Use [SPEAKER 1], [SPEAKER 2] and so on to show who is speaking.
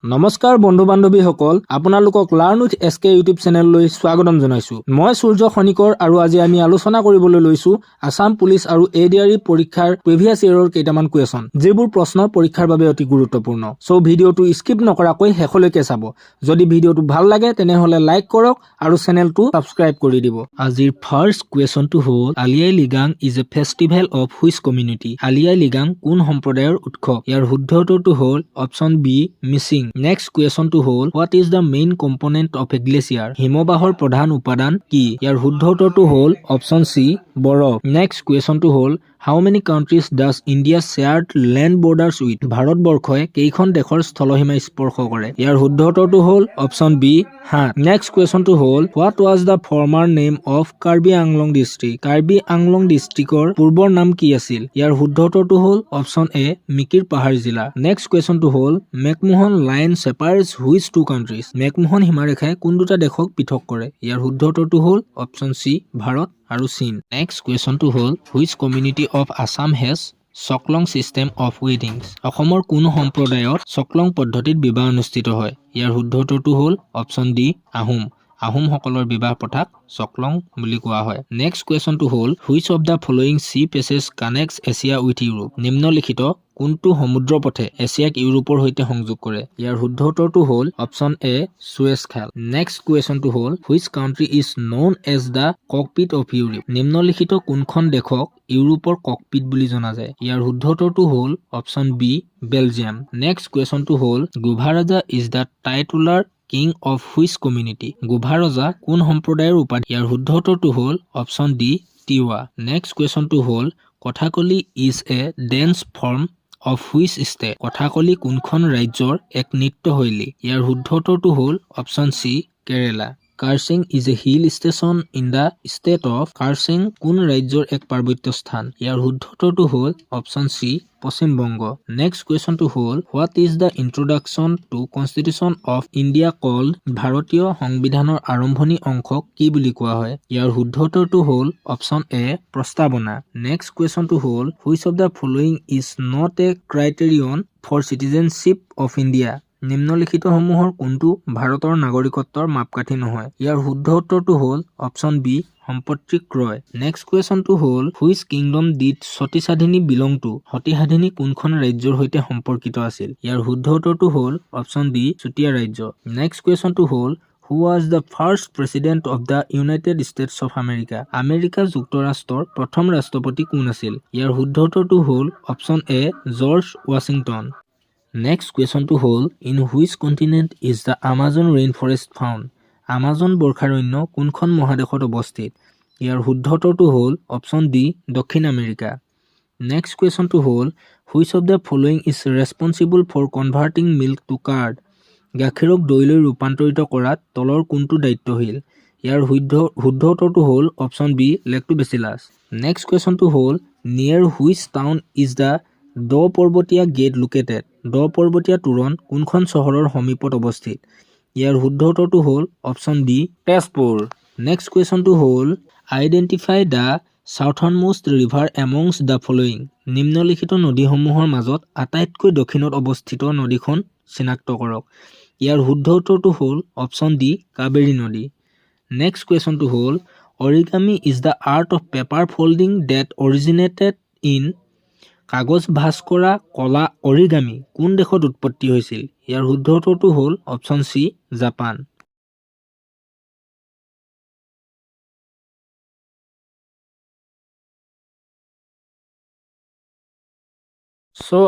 [SPEAKER 1] নমস্কাৰ বন্ধু বান্ধৱীসকল আপোনালোকক লাৰ্ণ উইথ এছকে ইউটিউব চেনেললৈ স্বাগতম জনাইছো মই সূৰ্য খনিকৰ আৰু আজি আমি আলোচনা কৰিবলৈ লৈছো আসাম পুলিচ আৰু এডিআৰই পৰীক্ষাৰ প্ৰিভিয়াছ ইয়েৰৰ কেইটামান কুৱেশ্যন যিবোৰ প্ৰশ্ন পৰীক্ষাৰ বাবে অতি গুৰুত্বপূৰ্ণ সো ভিডিওটো স্কিপ নকৰাকৈ শেষলৈকে চাব যদি ভিডিওটো ভাল লাগে তেনেহলে লাইক কৰক আৰু চেনেলটো সাবস্ক্ৰাইব কৰি দিব আজিৰ ফাৰ্ষ্ট কুৱেশ্যনটো হ'ল Ali Aye Ligang is a festival of which community Ali Aye Ligang কোন সম্প্ৰদায়ৰ উৎসৱ ইয়াৰ শুদ্ধ উত্তৰটো হ'ল option B Mising Next question to hold what is the main component of a glacier হিমবাহৰ প্ৰধান উপাদান কি ইয়াৰ শুদ্ধ উত্তৰটো হ'ল অপচন সি বৰফ Next question to hold how many countries does India share land borders with ভাৰতবৰ্ষই কেইখন দেশৰ স্থলসীমা স্পৰ্শ কৰে ইয়াৰ শুদ্ধ উত্তৰটো হ'ল option B 7 Next question to hold what was the former name of Karbi Anglong district Karbi Anglong districtৰ পূৰ্বৰ নাম কি আছিল ইয়াৰ শুদ্ধ উত্তৰটো হ'ল অপচন এ মিকিৰ পাহাৰ জিলা Next question to hold McMahon line separates which two countries McMahon হিমাৰেখাই কোন দুটা দেশক পৃথক কৰে ইয়াৰ শুদ্ধ উত্তৰটো হ'ল অপচন সি ভাৰত আৰু চীন Next question to hold which community of Assam has Soklong system of weddings অসমৰ কোন সম্প্ৰদায়ত চকলং পদ্ধতিত বিবাহ অনুষ্ঠিত হয় ইয়াৰ শুদ্ধ উত্তৰটো হ'ল অপচন ডি আহোম আহোমসকলৰ বিবাহ প্ৰথাক চকলং বুলি কোৱা হয় Next question to hold which of the following sea passes connects Asia with Europe নিম্নলিখিত কোনটো সমুদ্ৰ পথে এছিয়াক ইউৰোপৰ সৈতে সংযোগ কৰে ইয়াৰ শুদ্ধ উত্তৰটো হ'ল অপচন এ সুয়েজ খাল Next question to hold which country is known as the cockpit of Europe নিম্নলিখিত কোনখন দেশক ইউৰোপৰ ককপিট বুলি জনা যায় ইয়াৰ শুদ্ধ উত্তৰটো হ'ল option B Belgium Next question to hold গুভাৰাজা is the titular King of which community গুভা ৰজা কোন সম্প্ৰদায়ৰ উপাধি ইয়াৰ শুদ্ধ উত্তৰটো হ'ল option D Tiwa Next question to hold Kathakali is a dance form of which state Kathakali কোনখন ৰাজ্যৰ এক নৃত্য শৈলী ইয়াৰ শুদ্ধ উত্তৰটো হ'ল option C Kerala Karsing is a hill station in the state of Karsing কোন ৰাজ্যৰ এক পাৰ্বত্য স্থান ইয়াৰ শুদ্ধ উত্তৰটো হ'ল option C Paschim Banga Next question to hold what is the introduction to Constitution of India called ভাৰতীয় সংবিধানৰ আৰম্ভণি অংশক কি বুলি কোৱা হয় ইয়াৰ শুদ্ধ উত্তৰটো হ'ল অপচন এ প্ৰস্তাৱনা Next question to hold which of the following is not a criterion for citizenship of India নিম্নলিখিত সমূহৰ কোনটো ভাৰতৰ নাগৰিকত্বৰ মাপকাঠি নহয় ইয়াৰ শুদ্ধ উত্তৰটো হ'ল অপচন বি সম্পত্তি ক্ৰয় Next question to hold which kingdom did Sati Sadhini belong to সতী সাধিনী কোনখন ৰাজ্যৰ সৈতে সম্পৰ্কিত আছিল ইয়াৰ শুদ্ধ উত্তৰটো হ'ল অপচন বি চুতীয়া ৰাজ্য Next question to hold Who was the first president of the United States of America America যুক্তৰাষ্ট্ৰৰ প্ৰথম ৰাষ্ট্ৰপতি কোন আছিল ইয়াৰ শুদ্ধ উত্তৰটো হ'ল option A George Washington Next question to hold in which continent is the Amazon rainforest found Amazon বৰ্ষাৰণ্য কোনখন মহাদেশত অৱস্থিত ইয়াৰ শুদ্ধ উত্তৰটো হ'ল অপচন ডি দক্ষিণ America Next question to hold which of the following is responsible for converting milk to curd গাখীৰক দৈলৈ ৰূপান্তৰিত কৰাত তলৰ কোনটো দায়িত্বশীল ইয়াৰ শুদ্ধ উত্তৰটো হ'ল option B lactobacillus Next question to hold near which town is the the পৰ্বতীয়া গেট লোকেটেড দ পৰ্বতীয়া তোৰণ কোনখন চহৰৰ সমীপত অৱস্থিত ইয়াৰ শুদ্ধ উত্তৰটো হ'ল option D Tezpur Next question to hold identify the southernmost river amongst the following নিম্নলিখিত নদীসমূহৰ মাজত আটাইতকৈ দক্ষিণত অৱস্থিত নদীখন চিনাক্ত কৰক ইয়াৰ শুদ্ধ উত্তৰটো হ'ল অপচন ডি কাবেৰী নদী Next question to hold origami is the art of paper folding that originated in কাগজ ভাঁজ কৰা কলা অৰিগামি কোন দেশত উৎপত্তি হৈছিল ইয়াৰ শুদ্ধ উত্তৰটো হ'ল অপচন সি জাপান সো